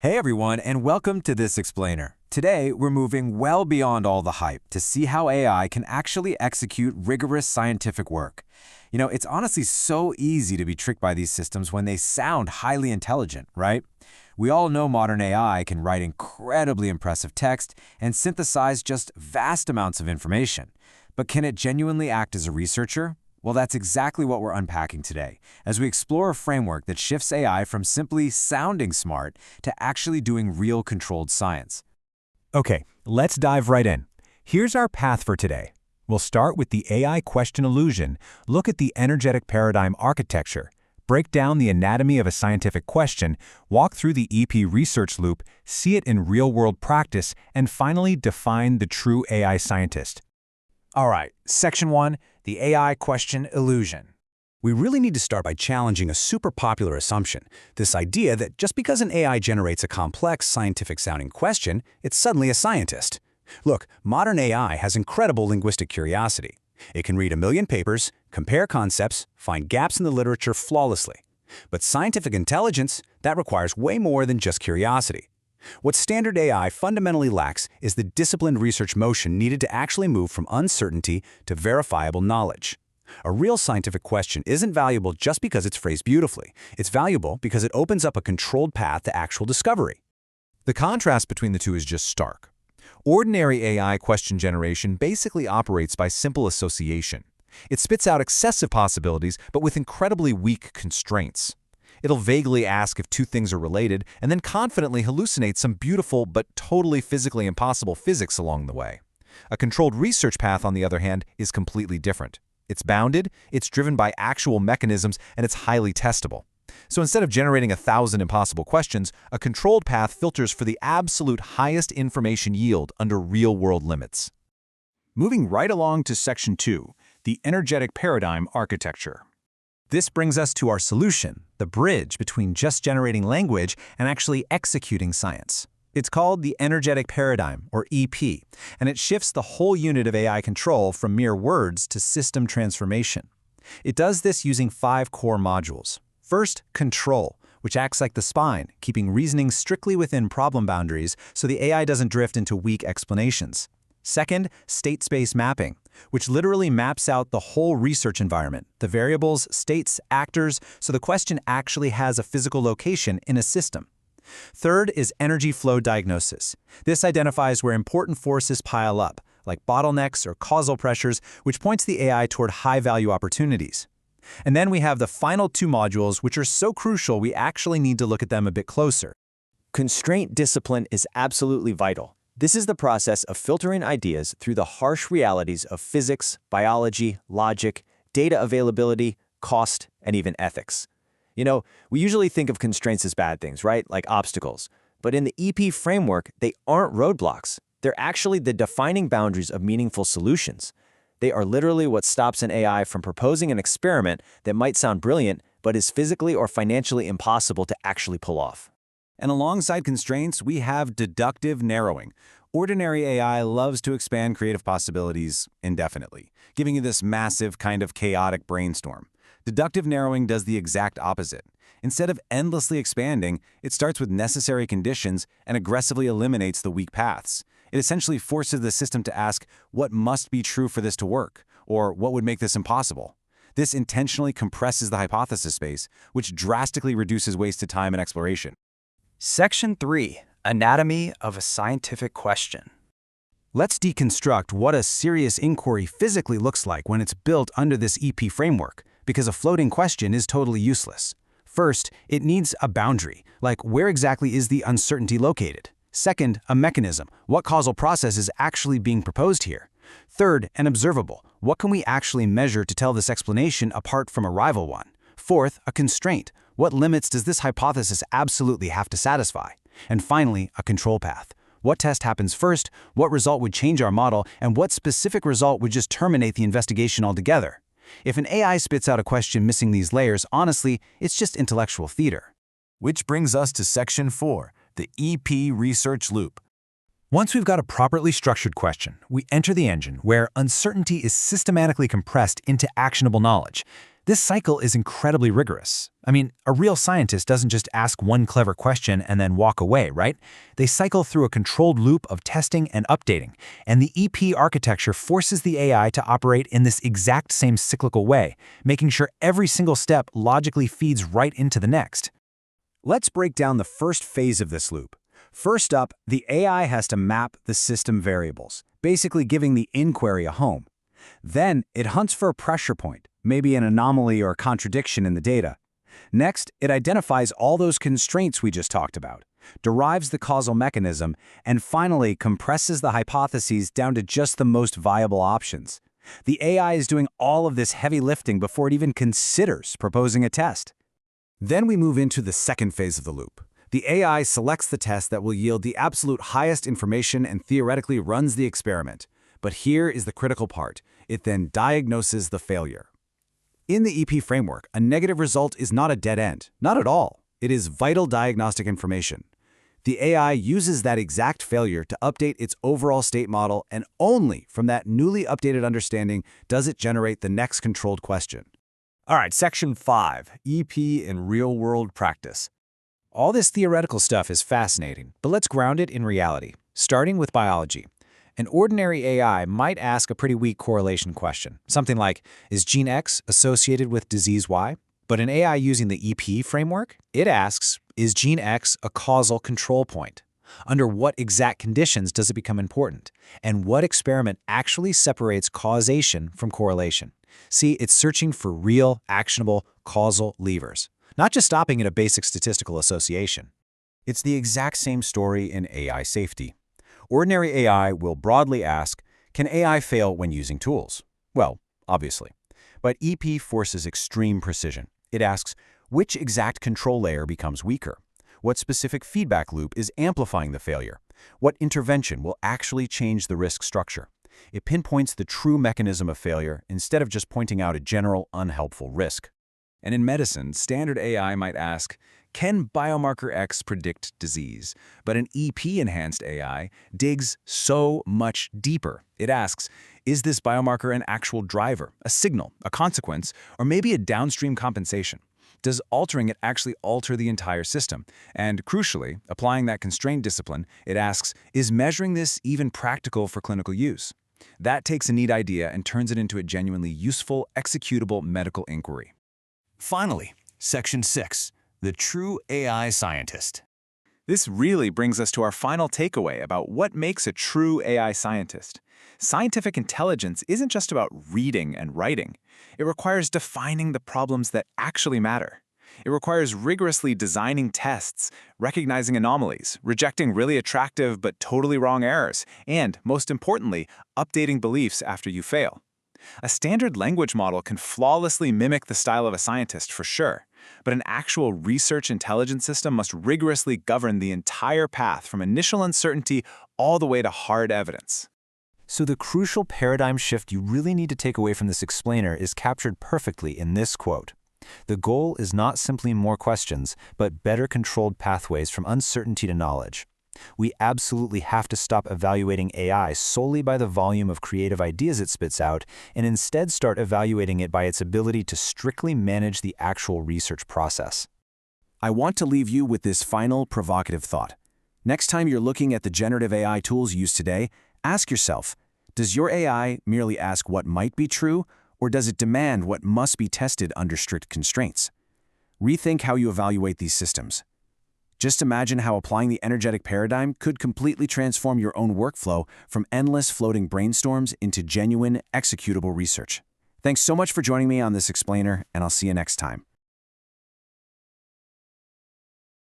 Hey everyone, and welcome to This Explainer. Today, we're moving well beyond all the hype to see how AI can actually execute rigorous scientific work. It's honestly so easy to be tricked by these systems when they sound highly intelligent, right? We all know modern AI can write incredibly impressive text and synthesize just vast amounts of information. But can it genuinely act as a researcher? Well, that's exactly what we're unpacking today, as we explore a framework that shifts AI from simply sounding smart to actually doing real controlled science. Okay, let's dive right in. Here's our path for today. We'll start with the AI question illusion, look at the energetic paradigm architecture, break down the anatomy of a scientific question, walk through the EP research loop, see it in real-world practice, and finally define the true AI scientist. All right, Section 1, the AI question illusion. We really need to start by challenging a super popular assumption, this idea that just because an AI generates a complex, scientific-sounding question, it's suddenly a scientist. Look, modern AI has incredible linguistic curiosity. It can read a million papers, compare concepts, find gaps in the literature flawlessly. But scientific intelligence, that requires way more than just curiosity. What standard AI fundamentally lacks is the disciplined research motion needed to actually move from uncertainty to verifiable knowledge. A real scientific question isn't valuable just because it's phrased beautifully. It's valuable because it opens up a controlled path to actual discovery. The contrast between the two is just stark. Ordinary AI question generation basically operates by simple association. It spits out excessive possibilities, but with incredibly weak constraints. It'll vaguely ask if two things are related and then confidently hallucinate some beautiful but totally physically impossible physics along the way. A controlled research path, on the other hand, is completely different. It's bounded, it's driven by actual mechanisms, and it's highly testable. So instead of generating 1,000 impossible questions, a controlled path filters for the absolute highest information yield under real-world limits. Moving right along to Section 2, the energetic paradigm architecture. This brings us to our solution, the bridge between just generating language and actually executing science. It's called the energetic paradigm, or EP, and it shifts the whole unit of AI control from mere words to system transformation. It does this using 5 core modules. First, control, which acts like the spine, keeping reasoning strictly within problem boundaries so the AI doesn't drift into weak explanations. Second, state space mapping, which literally maps out the whole research environment, the variables, states, actors, so the question actually has a physical location in a system. Third is energy flow diagnosis. This identifies where important forces pile up, like bottlenecks or causal pressures, which points the AI toward high-value opportunities. And then we have the final 2 modules, which are so crucial we actually need to look at them a bit closer. Constraint discipline is absolutely vital. This is the process of filtering ideas through the harsh realities of physics, biology, logic, data availability, cost, and even ethics. We usually think of constraints as bad things, right? Like obstacles. But in the EP framework, they aren't roadblocks. They're actually the defining boundaries of meaningful solutions. They are literally what stops an AI from proposing an experiment that might sound brilliant, but is physically or financially impossible to actually pull off. And alongside constraints, we have deductive narrowing. Ordinary AI loves to expand creative possibilities indefinitely, giving you this massive kind of chaotic brainstorm. Deductive narrowing does the exact opposite. Instead of endlessly expanding, it starts with necessary conditions and aggressively eliminates the weak paths. It essentially forces the system to ask, what must be true for this to work? Or what would make this impossible? This intentionally compresses the hypothesis space, which drastically reduces wasted time and exploration. Section 3, Anatomy of a Scientific Question. Let's deconstruct what a serious inquiry physically looks like when it's built under this EP framework, because a floating question is totally useless. First, it needs a boundary, like where exactly is the uncertainty located? Second, a mechanism. What causal process is actually being proposed here? Third, an observable. What can we actually measure to tell this explanation apart from a rival one? Fourth, a constraint. What limits does this hypothesis absolutely have to satisfy? And finally, a control path. What test happens first, what result would change our model, and what specific result would just terminate the investigation altogether? If an AI spits out a question missing these layers, honestly, it's just intellectual theater. Which brings us to Section 4, the EP research loop. Once we've got a properly structured question, we enter the engine where uncertainty is systematically compressed into actionable knowledge. This cycle is incredibly rigorous. I mean, a real scientist doesn't just ask one clever question and then walk away, right? They cycle through a controlled loop of testing and updating, and the EP architecture forces the AI to operate in this exact same cyclical way, making sure every single step logically feeds right into the next. Let's break down the first phase of this loop. First up, the AI has to map the system variables, basically giving the inquiry a home. Then, it hunts for a pressure point, maybe an anomaly or contradiction in the data. Next, it identifies all those constraints we just talked about, derives the causal mechanism, and finally compresses the hypotheses down to just the most viable options. The AI is doing all of this heavy lifting before it even considers proposing a test. Then we move into the second phase of the loop. The AI selects the test that will yield the absolute highest information and theoretically runs the experiment. But here is the critical part. It then diagnoses the failure. In the EP framework, a negative result is not a dead end. Not at all. It is vital diagnostic information. The AI uses that exact failure to update its overall state model, and only from that newly updated understanding does it generate the next controlled question. All right, Section 5, EP in real-world practice. All this theoretical stuff is fascinating, but let's ground it in reality, starting with biology. An ordinary AI might ask a pretty weak correlation question, something like, is gene X associated with disease Y? But an AI using the EP framework, it asks, is gene X a causal control point? Under what exact conditions does it become important? And what experiment actually separates causation from correlation? See, it's searching for real, actionable, causal levers, not just stopping at a basic statistical association. It's the exact same story in AI safety. Ordinary AI will broadly ask, can AI fail when using tools? Well, obviously. But EP forces extreme precision. It asks, which exact control layer becomes weaker? What specific feedback loop is amplifying the failure? What intervention will actually change the risk structure? It pinpoints the true mechanism of failure instead of just pointing out a general unhelpful risk. And in medicine, standard AI might ask, can biomarker X predict disease? But an EP-enhanced AI digs so much deeper. It asks, is this biomarker an actual driver, a signal, a consequence, or maybe a downstream compensation? Does altering it actually alter the entire system? And crucially, applying that constraint discipline, it asks, is measuring this even practical for clinical use? That takes a neat idea and turns it into a genuinely useful, executable medical inquiry. Finally, Section 6, the true AI scientist. This really brings us to our final takeaway about what makes a true AI scientist. Scientific intelligence isn't just about reading and writing. It requires defining the problems that actually matter. It requires rigorously designing tests, recognizing anomalies, rejecting really attractive but totally wrong errors, and, most importantly, updating beliefs after you fail. A standard language model can flawlessly mimic the style of a scientist for sure, but an actual research intelligence system must rigorously govern the entire path from initial uncertainty all the way to hard evidence. So the crucial paradigm shift you really need to take away from this explainer is captured perfectly in this quote. The goal is not simply more questions, but better controlled pathways from uncertainty to knowledge. We absolutely have to stop evaluating AI solely by the volume of creative ideas it spits out, and instead start evaluating it by its ability to strictly manage the actual research process. I want to leave you with this final provocative thought. Next time you're looking at the generative AI tools used today, ask yourself, does your AI merely ask what might be true, or does it demand what must be tested under strict constraints? Rethink how you evaluate these systems. Just imagine how applying the energetic paradigm could completely transform your own workflow from endless floating brainstorms into genuine, executable research. Thanks so much for joining me on this explainer, and I'll see you next time.